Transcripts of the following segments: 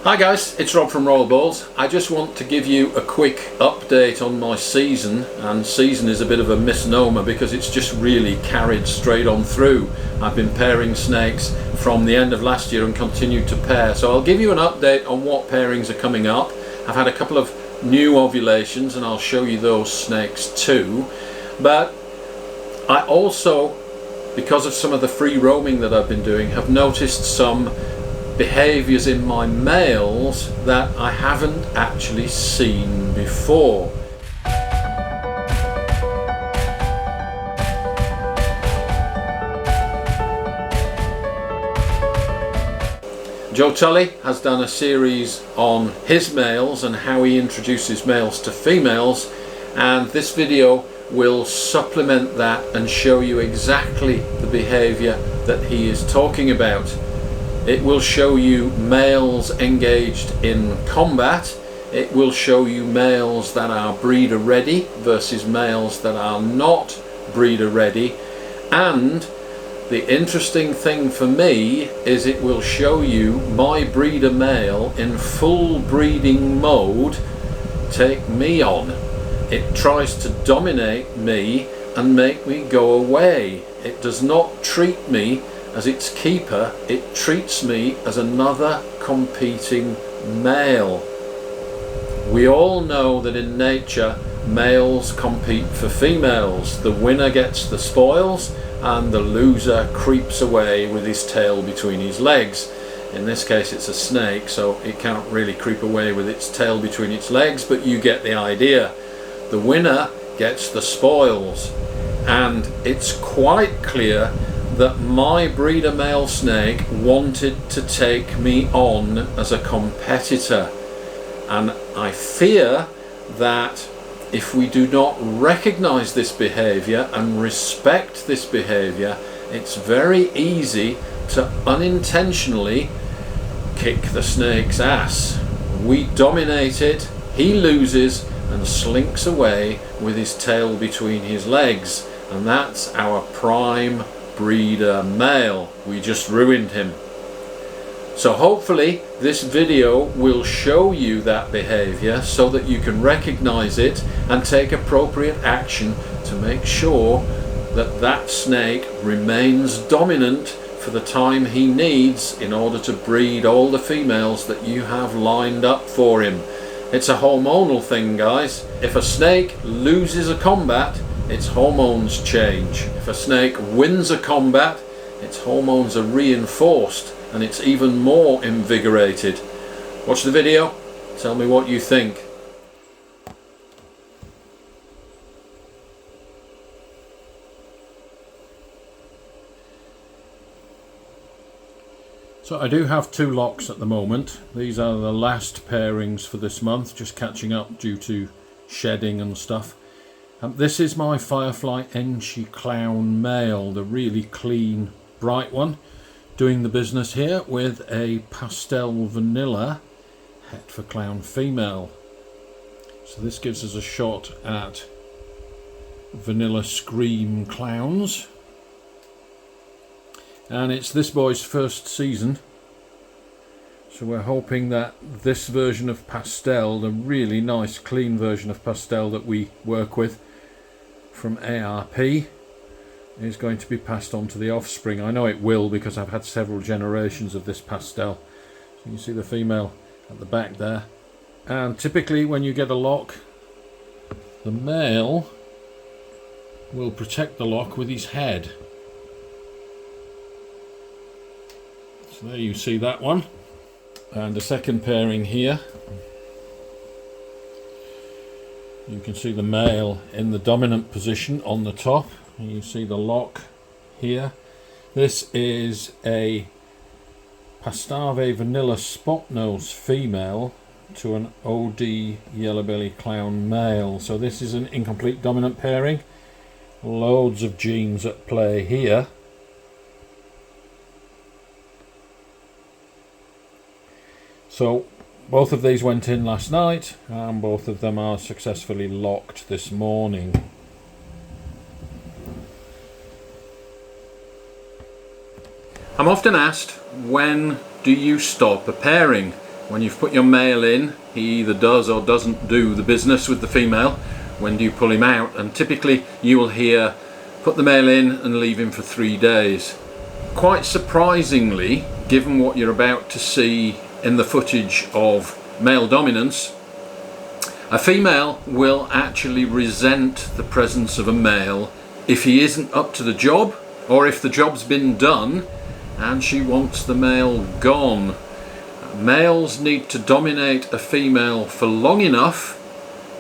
Hi guys, it's Rob from Royal Balls. I just want to give you a quick update on my season, and season is a bit of a misnomer because it's just really carried straight on through. I've been pairing snakes from the end of last year and continued to pair, so I'll give you an update on what pairings are coming up. I've had a couple of new ovulations and I'll show you those snakes too, but I also, because of some of the free roaming that I've been doing, have noticed some behaviours in my males that I haven't actually seen before. Joe Tully has done a series on his males and how he introduces males to females, and this video will supplement that and show you exactly the behaviour that he is talking about. It will show you males engaged in combat. It will show you males that are breeder ready versus males that are not breeder ready. And the interesting thing for me is it will show you my breeder male in full breeding mode take me on. It tries to dominate me and make me go away. It does not treat me as its keeper, it treats me as another competing male. We all know that in nature males compete for females. The winner gets the spoils and the loser creeps away with his tail between his legs. In this case it's a snake, so it can't really creep away with its tail between its legs, but you get the idea. The winner gets the spoils, and it's quite clear that my breeder male snake wanted to take me on as a competitor, and I fear that if we do not recognize this behavior and respect this behavior, it's very easy to unintentionally kick the snake's ass. We dominate it, he loses and slinks away with his tail between his legs, and that's our prime breeder male. We just ruined him. So hopefully this video will show you that behavior so that you can recognize it and take appropriate action to make sure that that snake remains dominant for the time he needs in order to breed all the females that you have lined up for him. It's a hormonal thing, guys. If a snake loses a combat, its hormones change. If a snake wins a combat, its hormones are reinforced and it's even more invigorated. Watch the video, tell me what you think. So I do have two locks at the moment. These are the last pairings for this month, just catching up due to shedding and stuff. This is my Firefly Enchi Clown male, the really clean, bright one, doing the business here with a pastel vanilla Het for Clown female. So this gives us a shot at vanilla scream clowns. And it's this boy's first season. So we're hoping that this version of pastel, the really nice clean version of pastel that we work with from ARP, is going to be passed on to the offspring. I know it will because I've had several generations of this pastel. So you can see the female at the back there. And typically when you get a lock, the male will protect the lock with his head. So there you see that one. And a second pairing here. You can see the male in the dominant position on the top. And you see the lock here. This is a Pastave Vanilla Spot Nose female to an OD Yellow Belly Clown male. So this is an incomplete dominant pairing. Loads of genes at play here. So both of these went in last night and both of them are successfully locked this morning. I'm often asked, when do you stop a pairing? When you've put your male in, he either does or doesn't do the business with the female. When do you pull him out? And typically you will hear, put the male in and leave him for 3 days. Quite surprisingly, given what you're about to see in the footage of male dominance, a female will actually resent the presence of a male if he isn't up to the job, or if the job's been done and she wants the male gone. Males need to dominate a female for long enough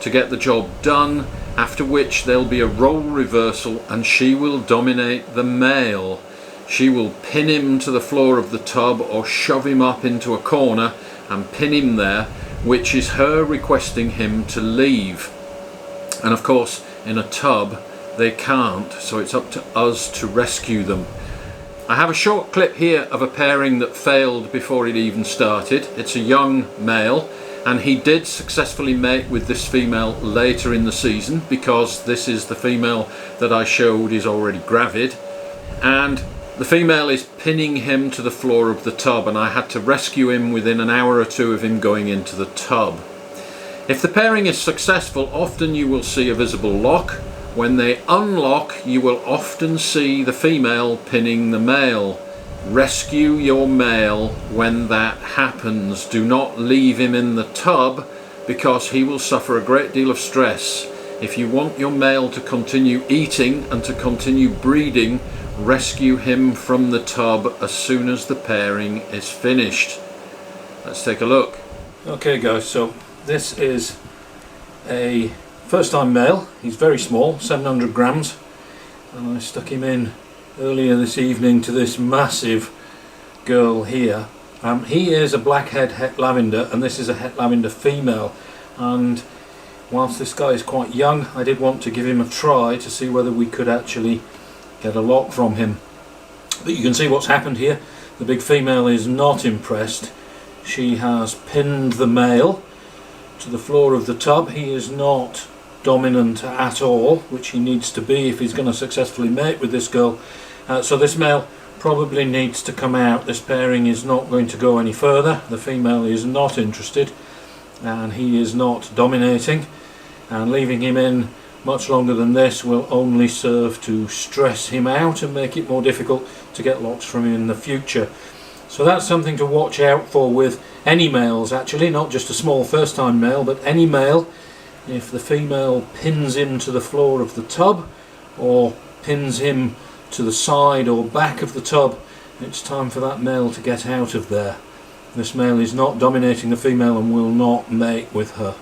to get the job done, after which there'll be a role reversal and she will dominate the male. She will pin him to the floor of the tub or shove him up into a corner and pin him there, which is her requesting him to leave. And of course, in a tub they can't, so it's up to us to rescue them. I have a short clip here of a pairing that failed before it even started. It's a young male, and he did successfully mate with this female later in the season, because this is the female that I showed is already gravid, and the female is pinning him to the floor of the tub, and I had to rescue him within an hour or two of him going into the tub. If the pairing is successful, often you will see a visible lock. When they unlock, you will often see the female pinning the male. Rescue your male when that happens. Do not leave him in the tub, because he will suffer a great deal of stress. If you want your male to continue eating and to continue breeding, rescue him from the tub as soon as the pairing is finished. Let's take a look. Okay guys, so this is a first time male. He's very small, 700 grams, and I stuck him in earlier this evening to this massive girl here. He is a blackhead het lavender, and this is a het lavender female, and whilst this guy is quite young, I did want to give him a try to see whether we could actually get a lock from him. But you can see what's happened here. The big female is not impressed. She has pinned the male to the floor of the tub. He is not dominant at all, which he needs to be if he's going to successfully mate with this girl. So this male probably needs to come out. This pairing is not going to go any further. The female is not interested, and he is not dominating, and leaving him in much longer than this will only serve to stress him out and make it more difficult to get locks from him in the future. So that's something to watch out for with any males, actually, not just a small first time male, but any male. If the female pins him to the floor of the tub or pins him to the side or back of the tub, it's time for that male to get out of there. This male is not dominating the female and will not mate with her.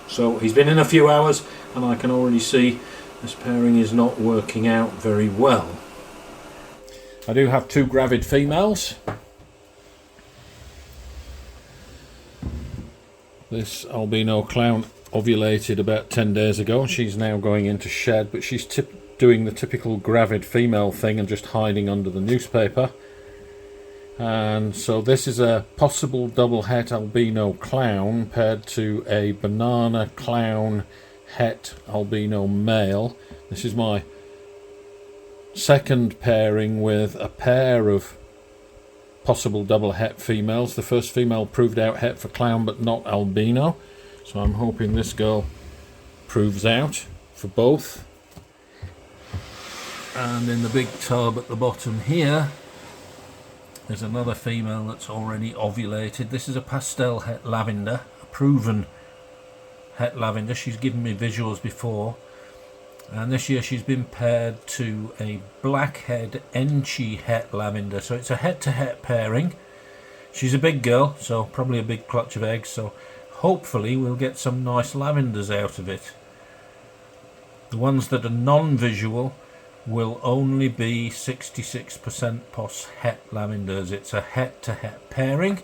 So he's been in a few hours, and I can already see this pairing is not working out very well. I do have 2 gravid females. This albino clown ovulated about 10 days ago. She's now going into shed, but she's doing the typical gravid female thing and just hiding under the newspaper. And so this is a possible double het albino clown paired to a banana clown het albino male. This is my second pairing with a pair of possible double het females. The first female proved out het for clown but not albino, so I'm hoping this girl proves out for both. And in the big tub at the bottom here, there's another female that's already ovulated. This is a pastel het lavender, a proven het lavender. She's given me visuals before, and this year she's been paired to a blackhead enchi het lavender, so it's a het to het pairing. She's a big girl, so probably a big clutch of eggs, so hopefully we'll get some nice lavenders out of it. The ones that are non-visual will only be 66% pos het lavenders. It's a het to het pairing,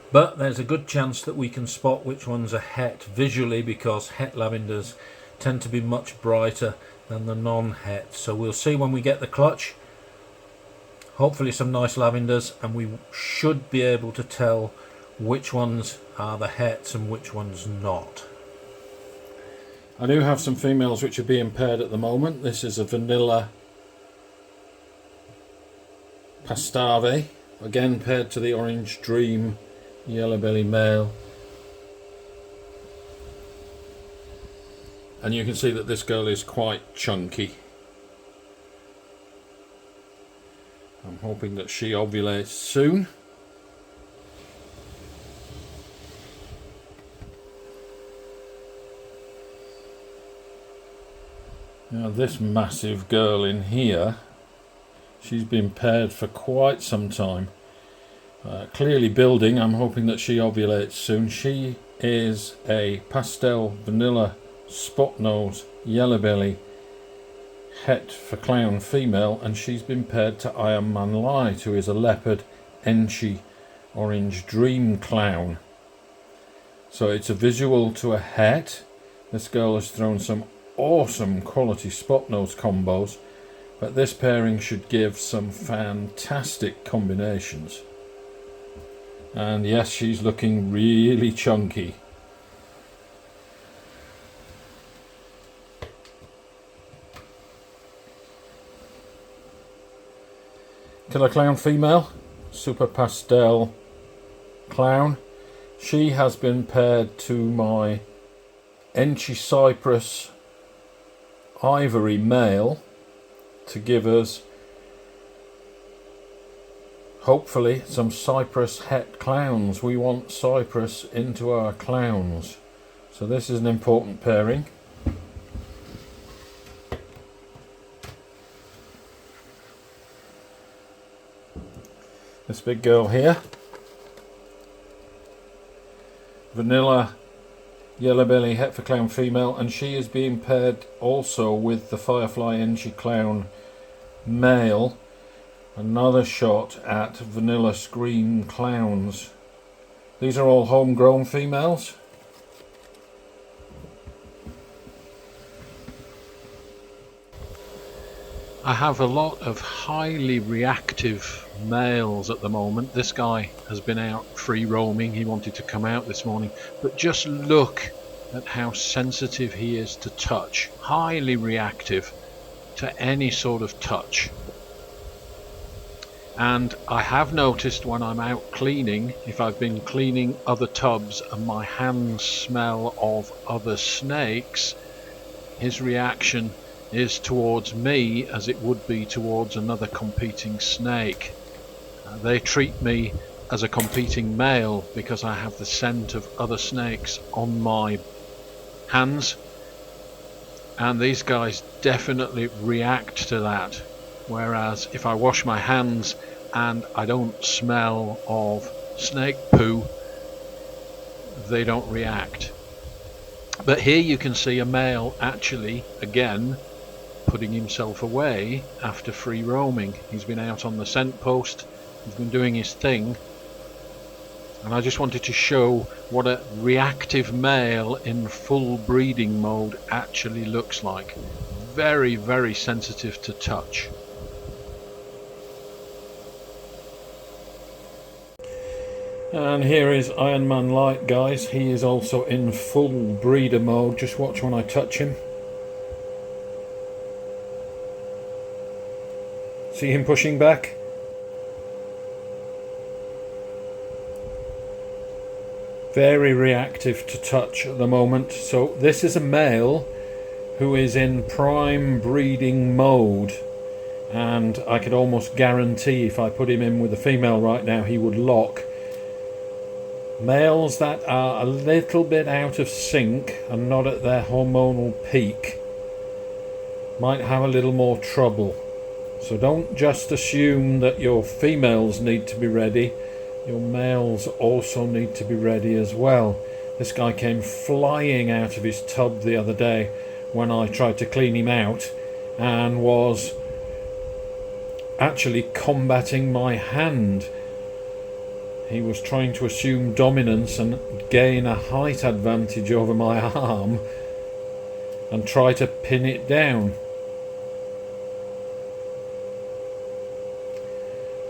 but there's a good chance that we can spot which one's a het visually, because het lavenders tend to be much brighter than the non-het. So we'll see when we get the clutch. Hopefully some nice lavenders, and we should be able to tell which ones are the hets and which ones not. I do have some females which are being paired at the moment. This is a vanilla pastave again paired to the Orange Dream yellow belly male. And you can see that this girl is quite chunky. I'm hoping that she ovulates soon. Now this massive girl in here, she's been paired for quite some time. Clearly building. I'm hoping that she ovulates soon. She is a pastel vanilla spot nose yellow belly het for clown female, and she's been paired to Iron Man Light, who is a leopard Enchi Orange Dream clown. So it's a visual to a het. This girl has thrown some awesome quality spot nose combos, but this pairing should give some fantastic combinations. And yes, she's looking really chunky. Killer Clown female, super pastel clown. She has been paired to my Enchi Cypress Ivory male to give us hopefully some Cypress het clowns. We want Cypress into our clowns, so this is an important pairing. This big girl here, vanilla yellow belly het for clown female, and she is being paired also with the Firefly Enchi clown male. Another shot at vanilla scream clowns. These are all homegrown females. I have a lot of highly reactive males at the moment. This guy has been out free roaming. He wanted to come out this morning, but just look at how sensitive he is to touch. Highly reactive to any sort of touch. And I have noticed when I'm out cleaning, if I've been cleaning other tubs and my hands smell of other snakes, his reaction is towards me as it would be towards another competing snake. They treat me as a competing male because I have the scent of other snakes on my hands, and these guys definitely react to that. Whereas if I wash my hands and I don't smell of snake poo, they don't react. But here you can see a male actually again putting himself away after free roaming. He's been out on the scent post, he's been doing his thing, and I just wanted to show what a reactive male in full breeding mode actually looks like. Very, very sensitive to touch. And here is Iron Man Light, guys. He is also in full breeder mode. Just watch when I touch him. See him pushing back? Very reactive to touch at the moment. So this is a male who is in prime breeding mode, and I could almost guarantee if I put him in with a female right now he would lock. Males that are a little bit out of sync and not at their hormonal peak might have a little more trouble. So don't just assume that your females need to be ready, your males also need to be ready as well. This guy came flying out of his tub the other day when I tried to clean him out and was actually combating my hand. He was trying to assume dominance and gain a height advantage over my arm and try to pin it down.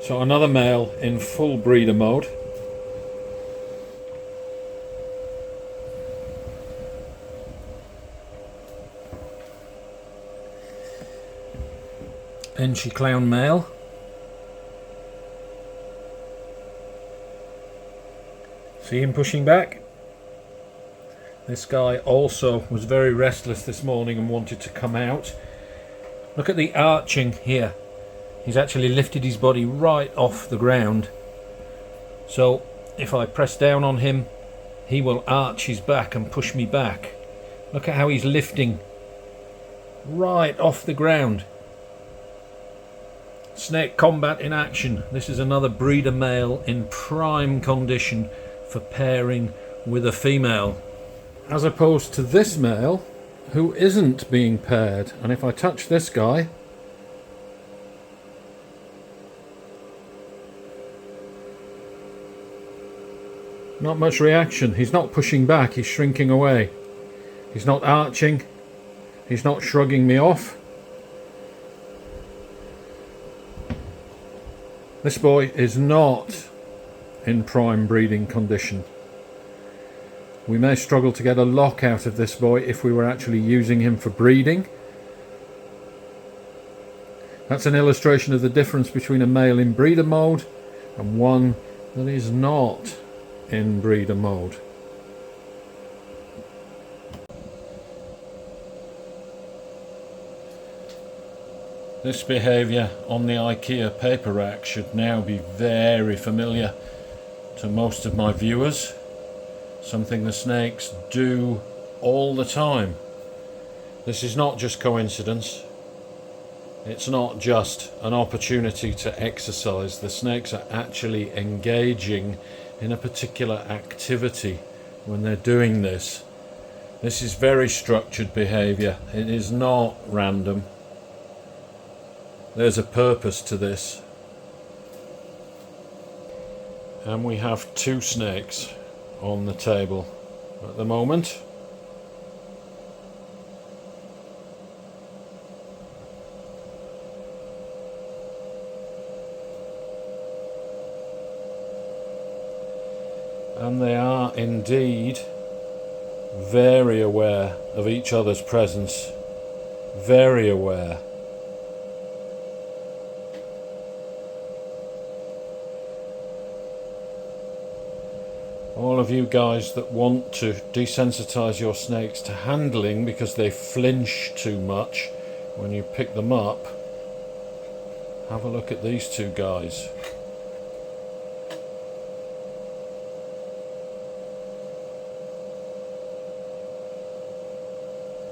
So another male in full breeder mode. Enchi clown male. See him pushing back? This guy also was very restless this morning and wanted to come out. Look at the arching here. He's actually lifted his body right off the ground. So if I press down on him, he will arch his back and push me back. Look at how he's lifting right off the ground. Snake combat in action. This is another breeder male in prime condition for pairing with a female, as opposed to this male who isn't being paired. And if I touch this guy, not much reaction. He's not pushing back, he's shrinking away. He's not arching, he's not shrugging me off. This boy is not in prime breeding condition. We may struggle to get a lock out of this boy if we were actually using him for breeding. That's an illustration of the difference between a male in breeder mode and one that is not in breeder mode. This behaviour on the IKEA paper rack should now be very familiar to most of my viewers. Something the snakes do all the time. This is not just coincidence. It's not just an opportunity to exercise. The snakes are actually engaging in a particular activity when they're doing this. This is very structured behaviour. It is not random. There's a purpose to this. And we have two snakes on the table at the moment. And they are indeed very aware of each other's presence. Very aware. All of you guys that want to desensitize your snakes to handling because they flinch too much when you pick them up, have a look at these two guys.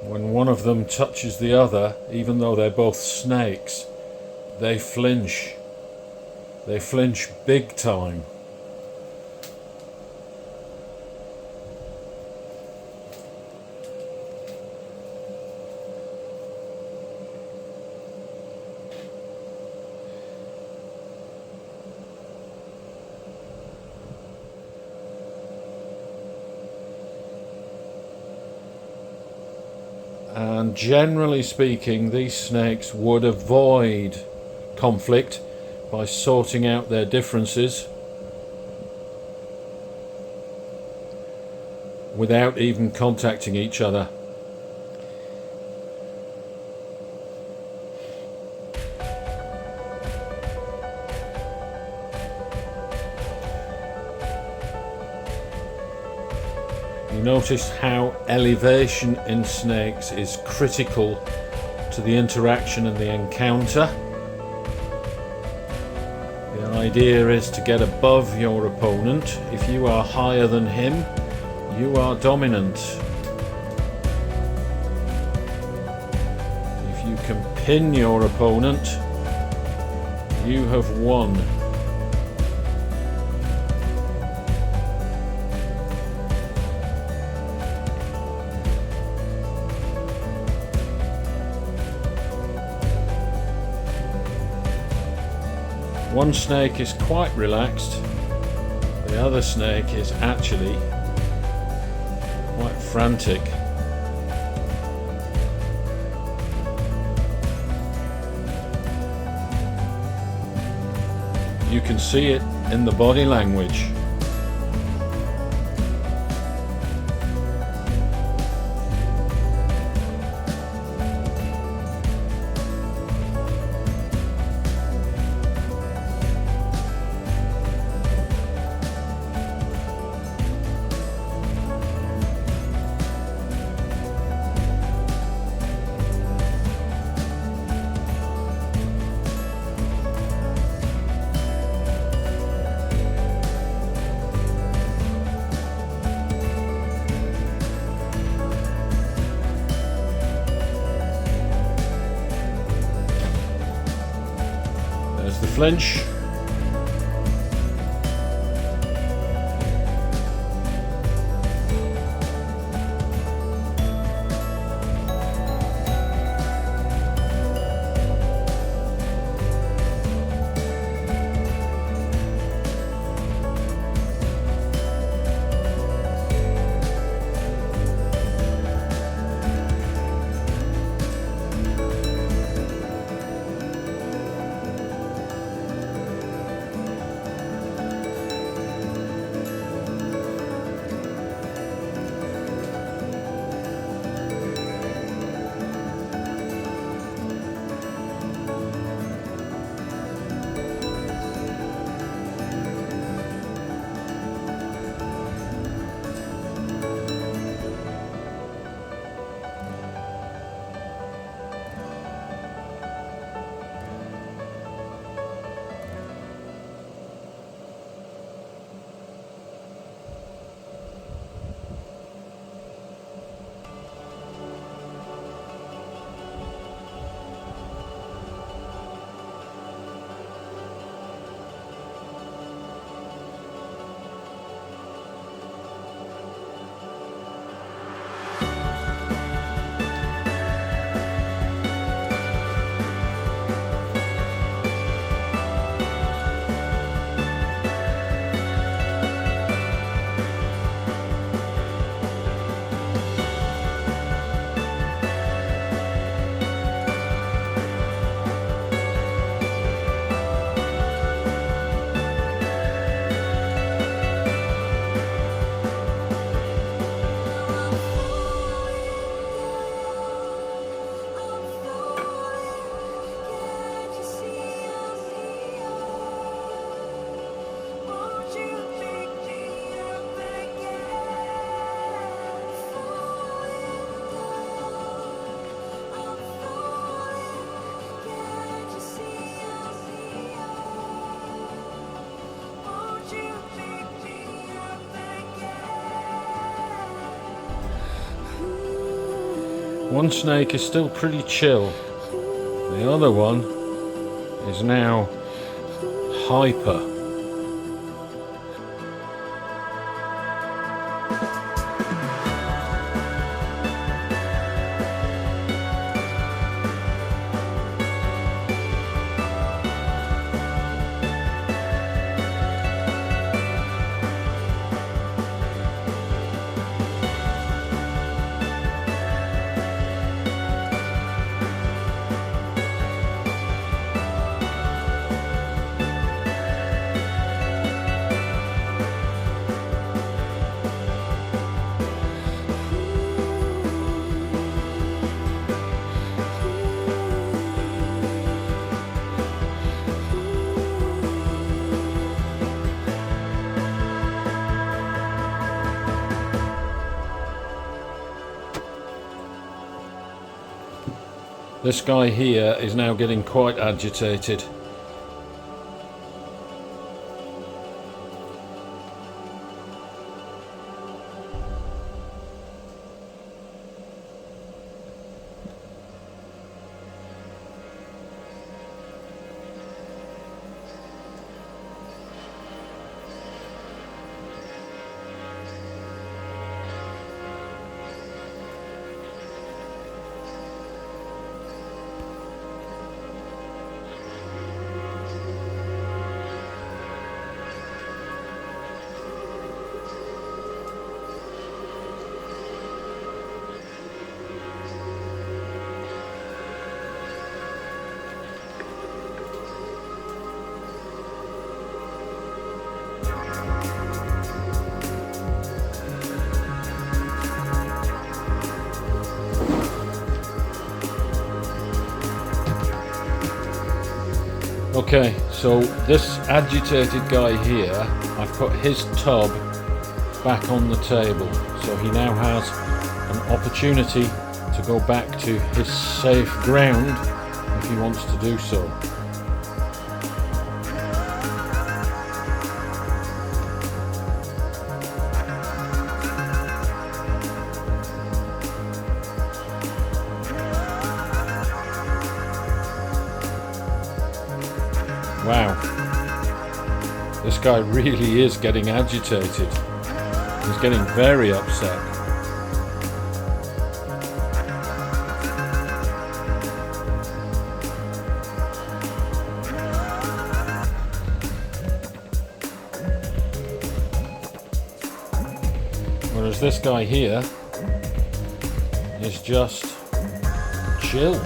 When one of them touches the other, even though they're both snakes, they flinch. They flinch big time. And generally speaking, these snakes would avoid conflict by sorting out their differences without even contacting each other. You notice how elevation in snakes is critical to the interaction and the encounter. The idea is to get above your opponent. If you are higher than him, you are dominant. If you can pin your opponent, you have won. One snake is quite relaxed, the other snake is actually quite frantic. You can see it in the body language. flinch. One snake is still pretty chill. The other one is now hyper. This guy here is now getting quite agitated. Okay, so this agitated guy here, I've put his tub back on the table, so he now has an opportunity to go back to his safe ground if he wants to do so. Wow, this guy really is getting agitated. He's getting very upset. Whereas this guy here is just chill.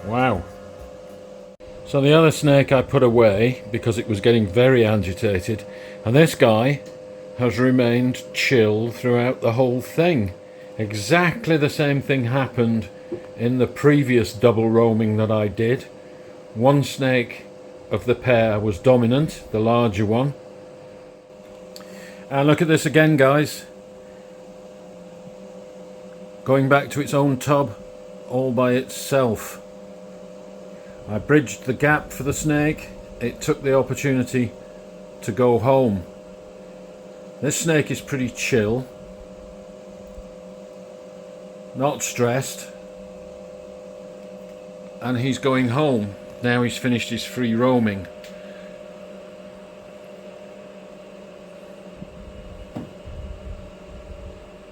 Wow. So the other snake I put away because it was getting very agitated, and this guy has remained chill throughout the whole thing. Exactly the same thing happened in the previous double roaming that I did. One snake of the pair was dominant, the larger one. And look at this again, guys. Going back to its own tub all by itself. I bridged the gap for the snake. It took the opportunity to go home. This snake is pretty chill, not stressed, and he's going home. Now he's finished his free roaming.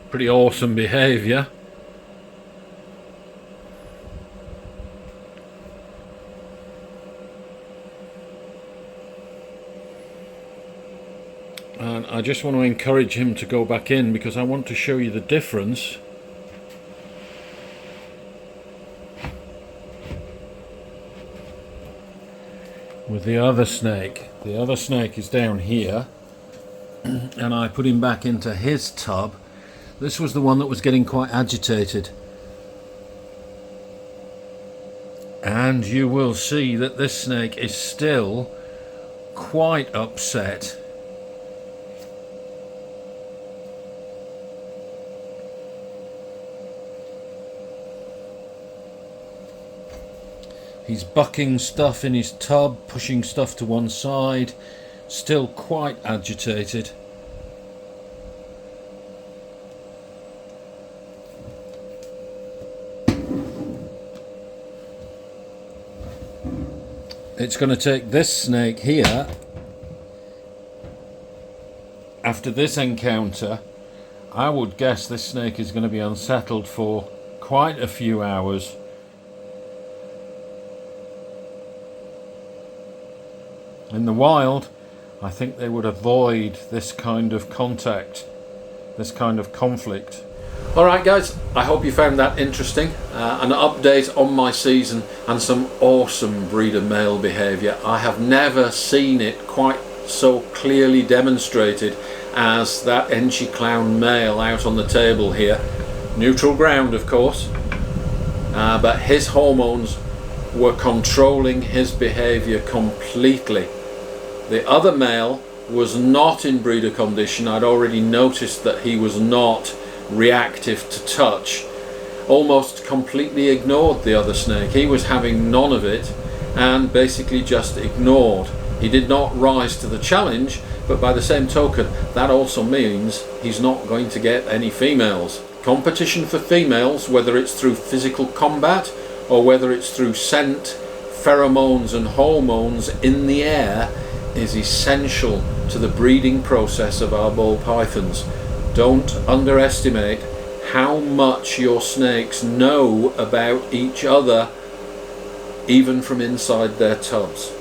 Pretty awesome behaviour. And I just want to encourage him to go back in because I want to show you the difference with the other snake. The other snake is down here and I put him back into his tub. This was the one that was getting quite agitated. And you will see that this snake is still quite upset. He's bucking stuff in his tub, pushing stuff to one side, still quite agitated. It's going to take this snake here, after this encounter, I would guess this snake is going to be unsettled for quite a few hours. In the wild, I think they would avoid this kind of contact, this kind of conflict. Alright guys, I hope you found that interesting. An update on my season and some awesome breeder male behaviour. I have never seen it quite so clearly demonstrated as that Enchi Clown male out on the table here. Neutral ground of course, but his hormones were controlling his behaviour completely. The other male was not in breeder condition. I'd already noticed that he was not reactive to touch. Almost completely ignored the other snake. He was having none of it and basically just ignored. He did not rise to the challenge, but by the same token, that also means he's not going to get any females. Competition for females, whether it's through physical combat or whether it's through scent, pheromones and hormones in the air, is essential to the breeding process of our ball pythons. Don't underestimate how much your snakes know about each other, even from inside their tubs.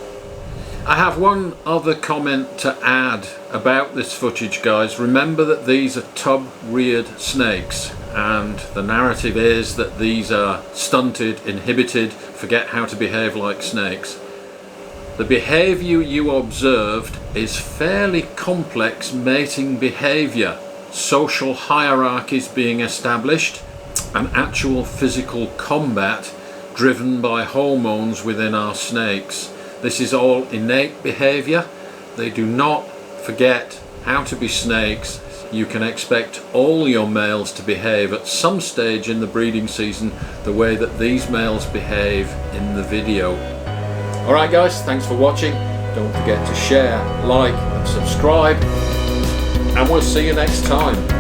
I have one other comment to add about this footage, guys. Remember that these are tub-reared snakes, and the narrative is that these are stunted, inhibited, forget how to behave like snakes. The behaviour you observed is fairly complex mating behaviour. Social hierarchies being established and actual physical combat driven by hormones within our snakes. This is all innate behaviour. They do not forget how to be snakes. You can expect all your males to behave at some stage in the breeding season the way that these males behave in the video. Alright guys, thanks for watching. Don't forget to share, like and subscribe, and we'll see you next time.